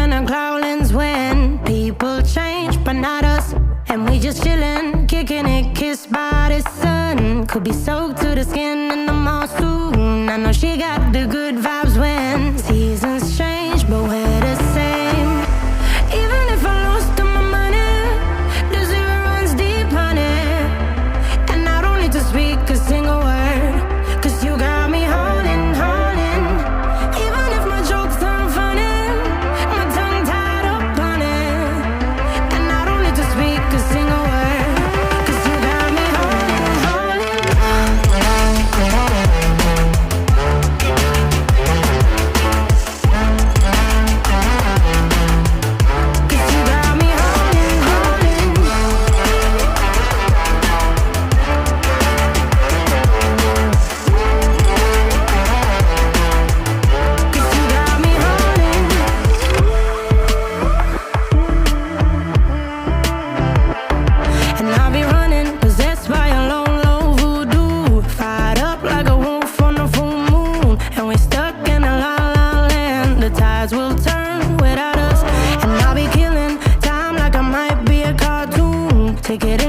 when a cloud ends, when people change, but not us. And we just chillin', kicking it, kissed by the sun. Could be soaked to the skin in the mall soon. I know she got the good vibes when seasons change, but we're the same. Even if I lost all my money, the zero runs deep, honey. And I don't need to speak a single word, 'cause you got me holding, holding. Even if my jokes aren't funny, my tongue tied up on it. And I don't need to speak a single word, 'cause you got me holding, holding. 'Cause you got me holding, holding. Cause you got me holding. And I'll be running, possessed by a low, low voodoo. Fired up like a wolf on a full moon. And we're stuck in a la la land. The tides will turn without us. And I'll be killing time like I might be a cartoon. Take it